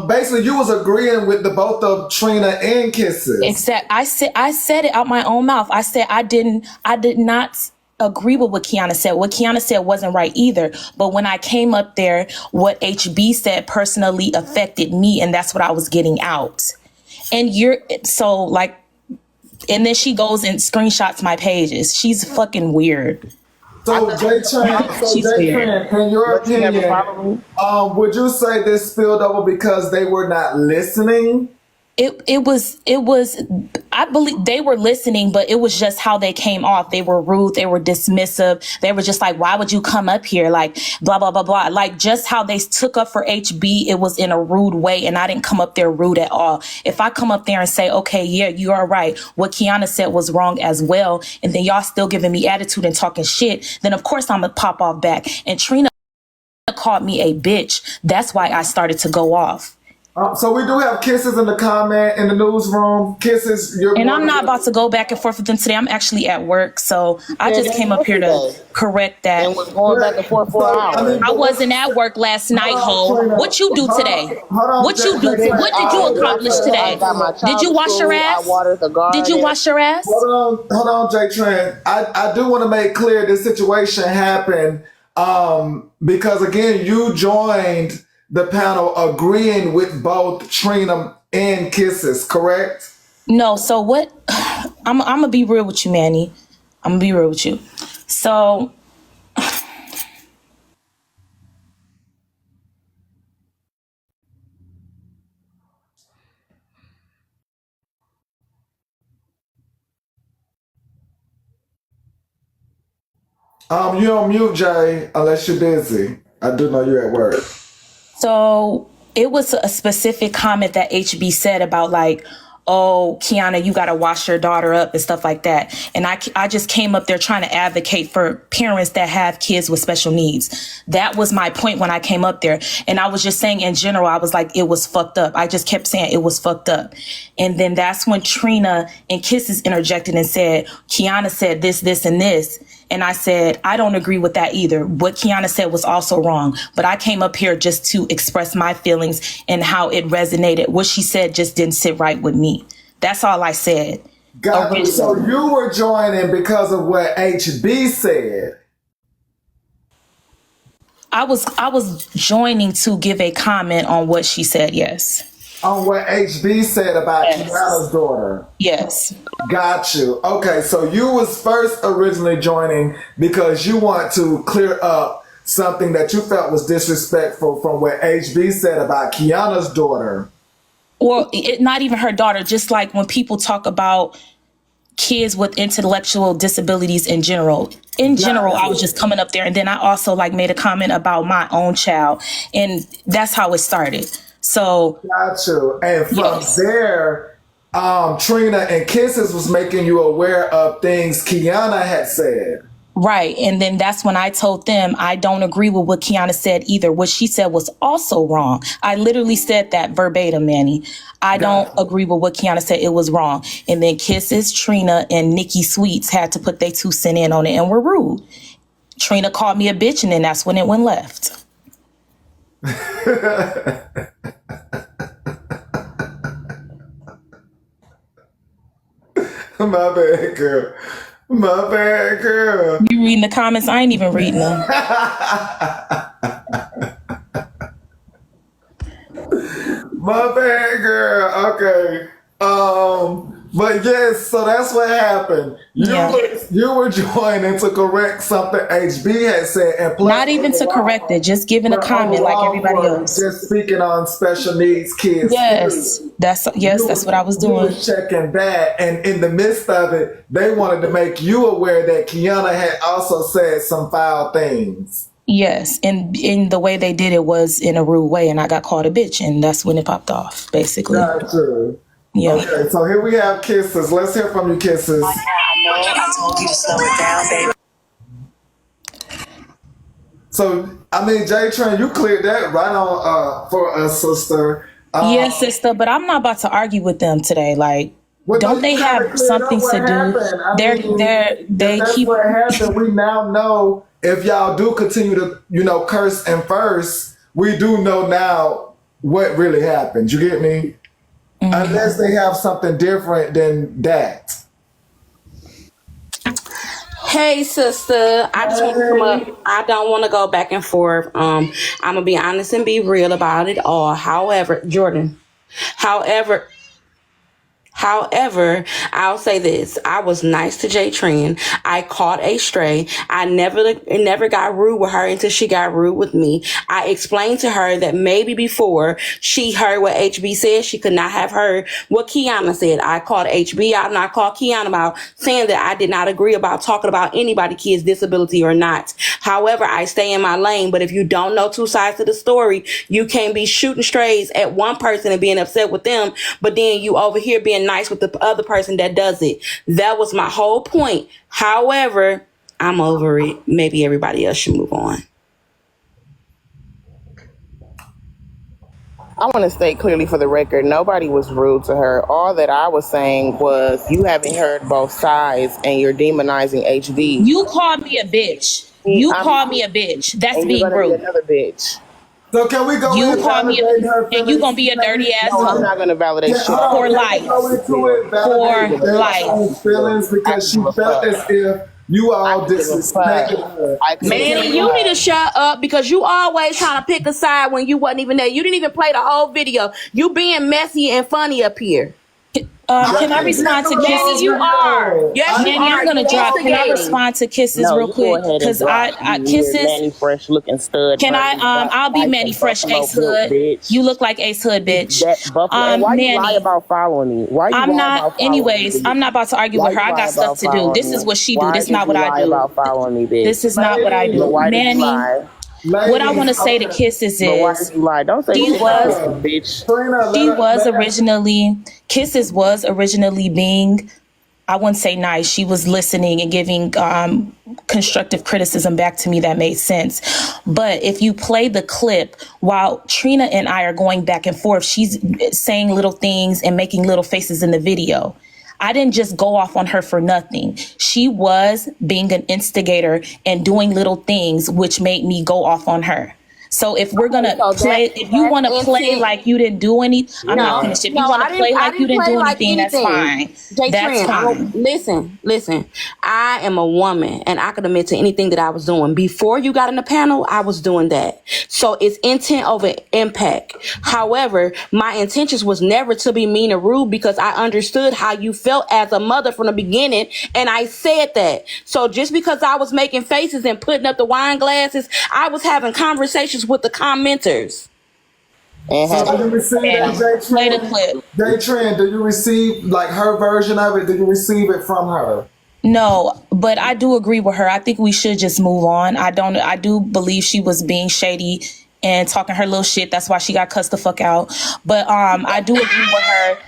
basically you was agreeing with the both of Trina and Kisses. Except I said it out my own mouth. I said I did not agree with what Kiana said. What Kiana said wasn't right either. But when I came up there, what HB said personally affected me, and that's what I was getting out. And and then she goes and screenshots my pages. She's fucking weird. So JTrien, in your opinion, would you say this spilled over because they were not listening? it was I believe they were listening, but it was just how they came off. They were rude, they were dismissive, they were just like, why would you come up here, like blah blah blah blah, like just how they took up for HB. It was in a rude way, and I didn't come up there rude at all. If I come up there and say, okay, yeah, you are right, what Kiana said was wrong as well, and then y'all still giving me attitude and talking shit, then of course I'm gonna pop off back. And Trina called me a bitch. That's why I started to go off. So we do have Kisses in the comment in the newsroom. Kisses, and I'm not about to go back and forth with them today. I'm actually at work, so I just came up here to correct that. And we're going back and forth for hours. I wasn't at work last night, ho. What you do today? What you do? What did you accomplish today? Did you wash your ass? Did you wash your ass? Hold on, JTrien. I do want to make clear this situation happened because again, you joined the panel agreeing with both Trina and Kisses, correct? No, so what? I'm gonna be real with you, Manny. I'm gonna be real with you. So You're on mute, Jay, unless you're busy. I do know you're at work. So it was a specific comment that HB said about like, oh, Kiana, you got to wash your daughter up and stuff like that. And I just came up there trying to advocate for parents that have kids with special needs. That was my point when I came up there. And I was just saying in general, I was like, it was fucked up. I just kept saying it was fucked up. And then that's when Trina and Kisses interjected and said, Kiana said this, this, and this. And I said, I don't agree with that either. What Kiana said was also wrong. But I came up here just to express my feelings and how it resonated. What she said just didn't sit right with me. That's all I said. Got you. So you were joining because of what HB said. I was joining to give a comment on what she said, yes. On what HB said about Kiana's daughter. Yes. Got you. Okay, so you was first originally joining because you want to clear up something that you felt was disrespectful from what HB said about Kiana's daughter. Or not even her daughter, just like when people talk about kids with intellectual disabilities in general. In general, I was just coming up there, and then I also like made a comment about my own child, and that's how it started. So got you. And from there, Trina and Kisses was making you aware of things Kiana had said. Right. And then that's when I told them I don't agree with what Kiana said either. What she said was also wrong. I literally said that verbatim, Manny. I don't agree with what Kiana said. It was wrong. And then Kisses, Trina, and Nikki Sweets had to put their 2 cents in on it and were rude. Trina called me a bitch, and then that's when it went left. My bad, girl. My bad, girl. You reading the comments? I ain't even reading them. My bad, girl. Okay. But yes, so that's what happened. You were joining to correct something HB had said, and plus, not even to correct it, just giving a comment like everybody else. Just speaking on special needs kids. Yes, that's what I was doing. You were checking that, and in the midst of it, they wanted to make you aware that Kiana had also said some foul things. Yes, and in the way they did it was in a rude way, and I got called a bitch, and that's when it popped off, basically. Not true. Yeah. Okay, so here we have Kisses. Let's hear from you, Kisses. I told you to slow it down, baby. So, I mean, JTrien, you cleared that right on for us, sister. Yes, sister, but I'm not about to argue with them today. Like, don't they have something to do? They keep. What happened? We now know if y'all do continue to, curse and first, we do know now what really happened. You get me? Mm-hmm. Unless they have something different than that. Hey, sister. I just want to come up. I don't want to go back and forth. I'm going to be honest and be real about it all. However, Jordan, However, I'll say this. I was nice to JTrien. I caught a stray. I never got rude with her until she got rude with me. I explained to her that maybe before she heard what HB said, she could not have heard what Kiana said. I called HB out and I called Kiana out saying that I did not agree about talking about anybody kids' disability or not. However, I stay in my lane, but if you don't know two sides to the story, you can't be shooting strays at one person and being upset with them, but then you over here being nice with the other person that does it. That was my whole point. However, I'm over it. Maybe everybody else should move on. I want to state clearly for the record, nobody was rude to her. All that I was saying was you haven't heard both sides and you're demonizing HB. You called me a bitch. You called me a bitch. That's And being you're gonna be rude. another bitch. So can we go You in called me a validate her and you gonna be a dirty ass No, I'm hoe not gonna validate shit. for life. Go into it, validate For life. JTrien's feelings because she felt as if you all disrespected her. Manny, you need to shut up because you always trying to pick a side when you wasn't even there. You didn't even play the whole video. You being messy and funny up here. Can I respond to Manny, Kisses? you are. Yes, you Manny, are. I'm gonna You drop. Can I instigating. respond to Kisses No, real you go quick? ahead and Because drop. I You Kisses. Manny Fresh looking stud. Can I'll be Manny Fresh Ace Hood. Bitch. You look like Ace Hood, bitch. That Buffalo. And why you lie Manny. about following me? Why you I'm lie not. about following Anyways, me? I'm not about to argue Why with her. you I lie got stuff about to do. following This me? is what she do. Why This did not you what I lie do. about following me, bitch? This is not what I But do. why did you Manny. lie? What I want to say to okay. Kisses But why is did you lie? Don't say She shit was- about me, bitch. Trina, she was let her- originally Kisses was originally being, I wouldn't say nice. She was listening and giving constructive criticism back to me that made sense. But if you play the clip while Trina and I are going back and forth, she's saying little things and making little faces in the video. I didn't just go off on her for nothing. She was being an instigator and doing little things which made me go off on her. So if we're gonna So play, if you want to that's play intent. like you didn't do any, I'm No, not finished. If you no, want I to play didn't- I like you didn't didn't do play like anything, that's anything. fine. That's JTrien, fine. listen. I am a woman and I could admit to anything that I was doing. Before you got in the panel, I was doing that. So it's intent over impact. However, my intentions was never to be mean or rude because I understood how you felt as a mother from the beginning and I said that. So just because I was making faces and putting up the wine glasses, I was having conversations with the commenters. So do you receive that, Play the JTrien? clip. JTrien, do you receive like her version of it? Do you receive it from her? No, but I do agree with her. I think we should just move on. I do believe she was being shady and talking her little shit. That's why she got cussed the fuck out. But I do agree with her.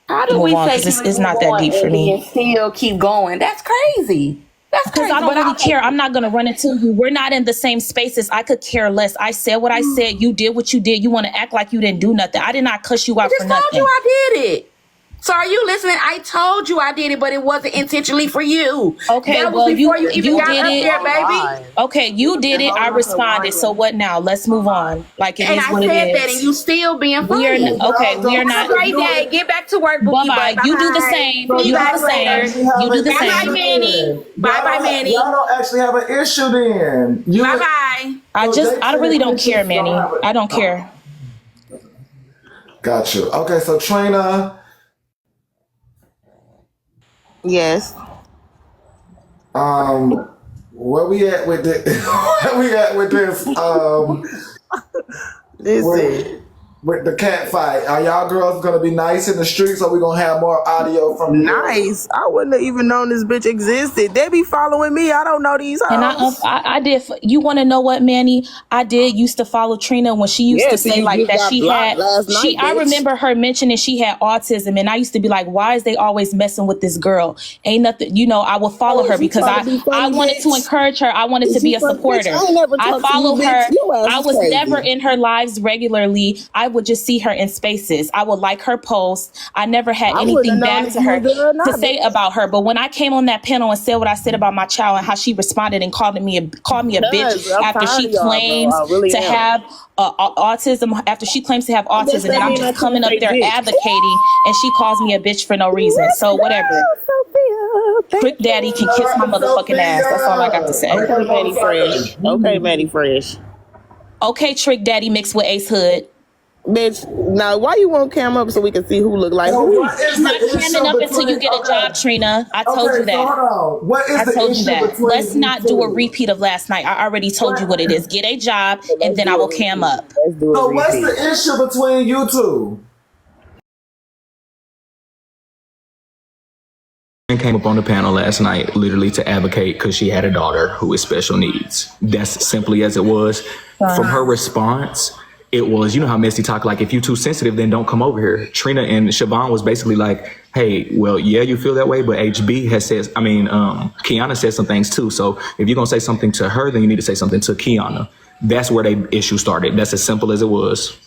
How do Move we on, say 'cause can it's we not move that on deep for and me. then still keep going? That's crazy. That's Because crazy. I don't But really care. I'm not going to run into you. We're not in the same spaces. I could care less. I said what I said. You did what you did. You want to act like you didn't do nothing. I did not cuss you I out just for told nothing. you I did it. So are you listening? I told you I did it, but it wasn't intentionally for you. Okay, that was well, before you even you got did up it. there, baby. Okay, you did it. I responded. So what now? Let's move on. Like it And is I what it said is. that, and you still being We are funny. okay. We are Have not. a great day. Get back to work, Bookie. Bye bye. You do the same. See You do guys the same. later. You do the Bye bye, same. Manny. Bye bye, Manny. Y'all don't actually have an issue then. Bye bye. I really don't care, Manny. I don't care. Got you. Okay, so Trina, Yes. where we at with this? Where we at with this? Listen. With the cat fight, are y'all girls gonna be nice in the streets, or we gonna have more audio from you? Nice. I wouldn't have even known this bitch existed. They be following me. I don't know these hoes. And I did. You want to know what, Manny? I did used to follow Trina when she used to so say you like just that. got She blocked had. last night, I bitch. remember her mentioning she had autism, and I used to be like, "Why is they always messing with this girl? Ain't nothing." You know, I would follow her she because trying to be funny, I wanted to bitch. encourage her. I wanted to She be a funny, supporter. bitch. I ain't never I talked to you, follow bitch. her. Your ass I is was crazy. never in her lives regularly. I would just see her in spaces. I would like her posts. I never had I wouldn't anything have known bad if to you her was there or not, to say bitch. about her. But when I came on that panel and said what I said about my child and how she responded and called me a bitch Because I'm after tired she of y'all, bro. claims I really to am. have autism, after she claims to have guess autism, that and I'm mean I just coming up couldn't there say bitch. advocating, and she calls me a bitch for no reason. So whatever. Trick Daddy can kiss my motherfucking ass. That's all I got to say. Okay, Manny Fresh. Okay, Manny Fresh. Okay, Trick Daddy mixed with Ace Hood. Bitch, now why you won't cam up so we can see who look like So who? what is Not the camming issue up until you between? get a job, Trina. I told you So that. hold on. What is I the told you issue that. between Let's you not do a two? repeat of last night. I already told you what it is. Get a job, So and let's then do I a will cam repeat. up. Let's do a So what's repeat. the issue between you two? Came up on the panel last night literally to advocate because she had a daughter who is special needs. That's simply as it was. From her response, it was, you know how Messy talk, like, if you too sensitive, then don't come over here. Trina and Siobhan was basically like, hey, well, yeah, you feel that way, but HB has said, Kiana said some things too. So if you're going to say something to her, then you need to say something to Kiana. That's where the issue started. That's as simple as it was.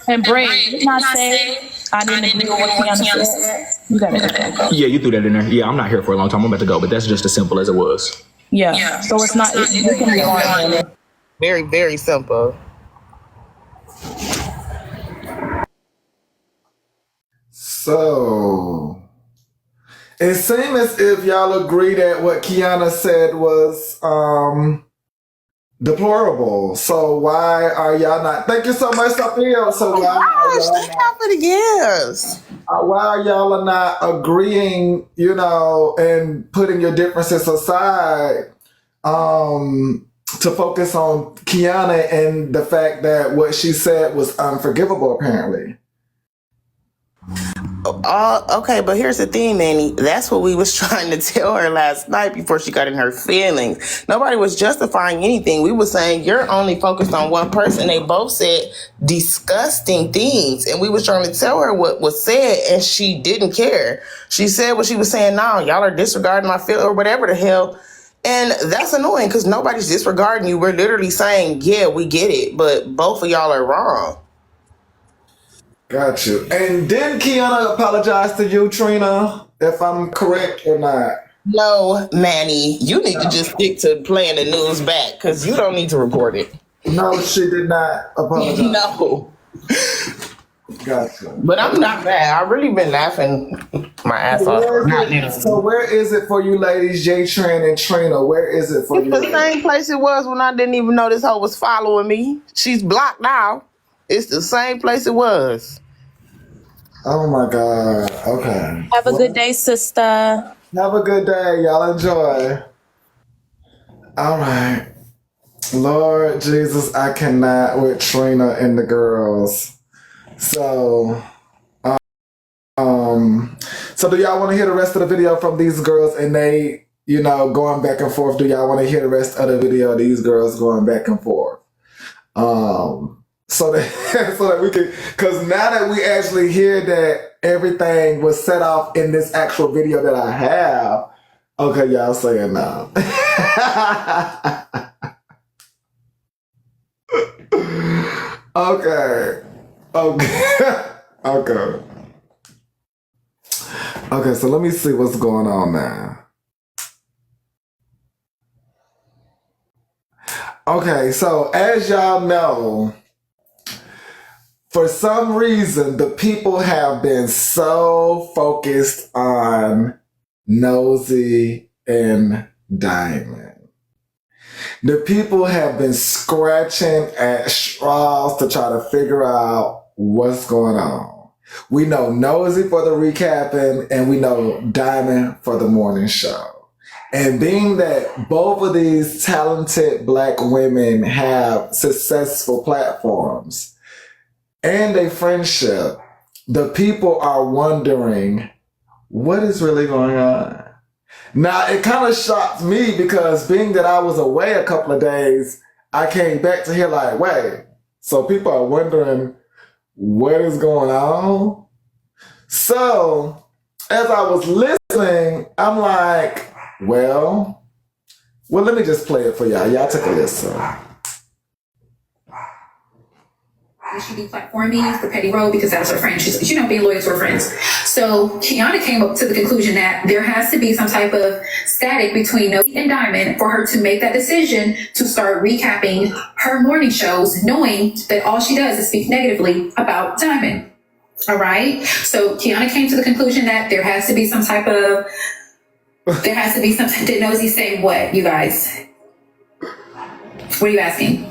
And Bray, did not say I didn't agree with what Kiana said. You got it. Yeah, you threw that in there. Yeah, I'm not here for a long time. I'm about to go, but that's just as simple as it was. Yeah. So it's not. You can be on it. Very, very simple. So it seems as if y'all agree that what Kiana said was deplorable. So why are y'all not? Thank you so much, Sophia. So why are y'all Thank y'all for the gifts. why are y'all not agreeing, you know, and putting your differences aside to focus on Kiana and the fact that what she said was unforgivable, apparently? Okay, but here's the thing, Manny. That's what we was trying to tell her last night before she got in her feelings. Nobody was justifying anything. We was saying you're only focused on one person. They both said disgusting things, and we was trying to tell her what was said, and she didn't care. She said what she was saying. Now y'all are disregarding my feel or whatever the hell. And that's annoying because nobody's disregarding you. We're literally saying, yeah, we get it, but both of y'all are wrong. Got you. And didn't Kiana apologize to you, Trina, if I'm correct or not? No, Manny, you need to just stick to playing the news back because you don't need to report it. No, she did not apologize. No. Gotcha. But I'm not bad. I've really been laughing my ass off. So where is it for you ladies, JTrien and Trina? Where is it for It's you? the same place it was when I didn't even know this hoe was following me. She's blocked now. It's the same place it was. Oh my God. Okay. Have a good day, sister. Have a good day. Y'all enjoy. All right. Lord Jesus, I cannot with Trina and the girls. So do y'all want to hear the rest of the video from these girls and they, you know, going back and forth? Do y'all want to hear the rest of the video of these girls going back and forth? So that we can, because now that we actually hear that everything was set off in this actual video that I have, okay, y'all say it now. Okay. Okay, so let me see what's going on now. Okay, so as y'all know, for some reason, the people have been so focused on Nosy and Diamond. The people have been scratching at straws to try to figure out what's going on. We know Nosy for the recapping, and we know Diamond for the morning show. And being that both of these talented Black women have successful platforms and a friendship, the people are wondering what is really going on. Now, it kind of shocked me because being that I was away a couple of days, I came back to hear like, wait, so people are wondering what is going on? So, as I was listening, I'm like, well, let me just play it for y'all. Y'all take a listen. She deplatformed me for Petty Road because that was her friend. She's, being loyal to her friends. So Kiana came up to the conclusion that there has to be some type of static between Nosy and Diamond for her to make that decision to start recapping her morning shows, knowing that all she does is speak negatively about Diamond. All right. So Kiana came to the conclusion that there has to be some type of, did Nosy say what, you guys? What are you asking?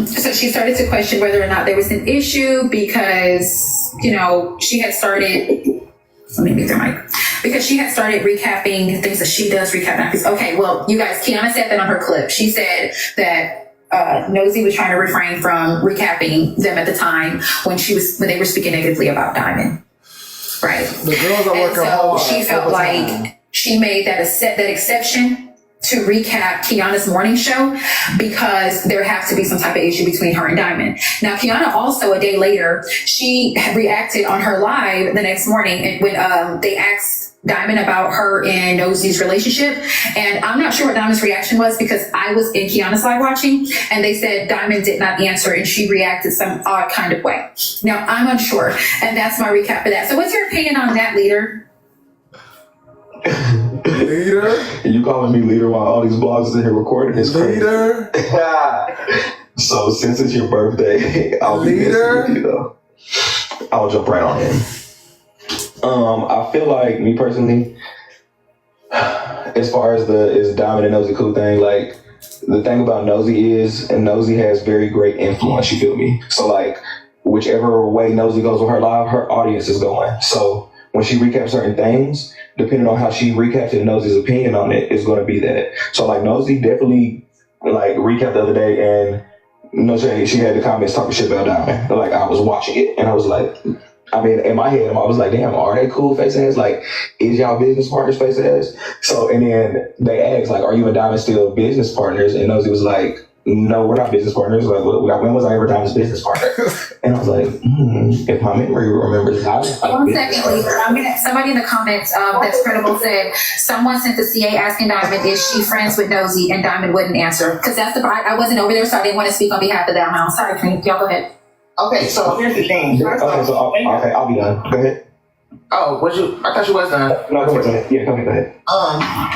So she started to question whether or not there was an issue because, she had started. Let me mute their mic. Because she had started recapping things that she does, recapping. Okay, well, you guys, Kiana said that on her clip. She said that Nosy was trying to refrain from recapping them at the time when they were speaking negatively about Diamond. Right. The girls are working hard. She felt like she made that exception to recap Kiana's morning show because there has to be some type of issue between her and Diamond. Now, Kiana also, a day later, she reacted on her live the next morning and when they asked Diamond about her and Nosy's relationship. And I'm not sure what Diamond's reaction was because I was in Kiana's live watching and they said Diamond did not answer and she reacted some odd kind of way. Now, I'm unsure. And that's my recap of that. So what's your opinion on that, Leader? Leader? And you calling me leader while all these blogs are in here recording is crazy. Leader? So since it's your birthday, I'll be Leader? I'll jump right on in. I feel like me personally, as far as is Diamond and Nosy cool thing, like the thing about Nosy is, and Nosy has very great influence, you feel me? So like whichever way Nosy goes with her live, her audience is going. So when she recaps certain things, depending on how she recaps it, Nosy's opinion on it is going to be that. So like Nosy definitely like recapped the other day and she had the comments talking shit about Diamond. Like I was watching it and I was like, I mean, in my head, I was like, damn, are they cool face ass? Like, is y'all business partners face ass? So, and then they asked, like, are you and Diamond still business partners? And Nosy was like, no, we're not business partners. Like, when was I ever Diamond's business partner? And I was like, if my memory remembers, One second, please. Somebody in the comments that's credible said, someone sent the CA asking Diamond, is she friends with Nosy? And Diamond wouldn't answer. Because that's the part, I wasn't over there, so I didn't want to speak on behalf of that house. Sorry, Trina. Y'all go ahead. Okay, so here's the thing. Okay, I'll be done. Go ahead. Oh, I thought you was done. No, go ahead. Yeah, go ahead.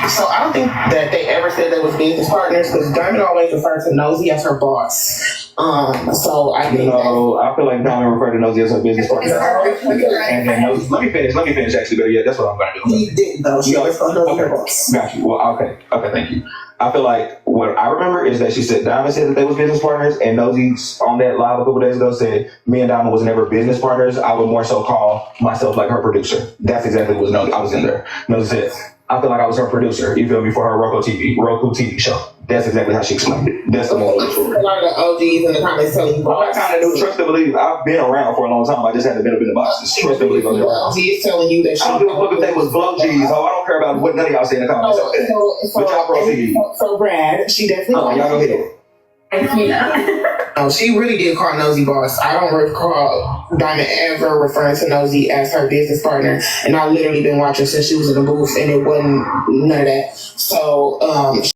So I don't think that they ever said they was business partners because Diamond always referred to Nosy as her boss. So I think I feel like Diamond referred to Nosy as her business partner. And then Nosy, let me finish actually, but yeah, that's what I'm gonna do. He didn't though. She always called Nosy her boss. Got you. Well, okay, thank you. I feel like what I remember is that Diamond said that they was business partners, and Nosy on that live a couple days ago said me and Diamond was never business partners. I would more so call myself like her producer. That's exactly what Nosy. I was in there. Nosy said, I feel like I was her producer. You feel me, for her Roku TV show. That's exactly how she explained it. That's the most. A lot of the OGs in the comments telling you. I kind of do trust and believe. I've been around for a long time. I just haven't been up in the boxes. Trust and believe. OG is telling you that she. I don't give a fuck if they was blow G's. Oh, I don't care about what none of y'all say in the comments. But y'all proceed. So Brad, she definitely. Y'all go ahead. No, she really did call Nosy boss. I don't recall Diamond ever referring to Nosy as her business partner, and I literally been watching since she was in the booth, and it wasn't none of that. So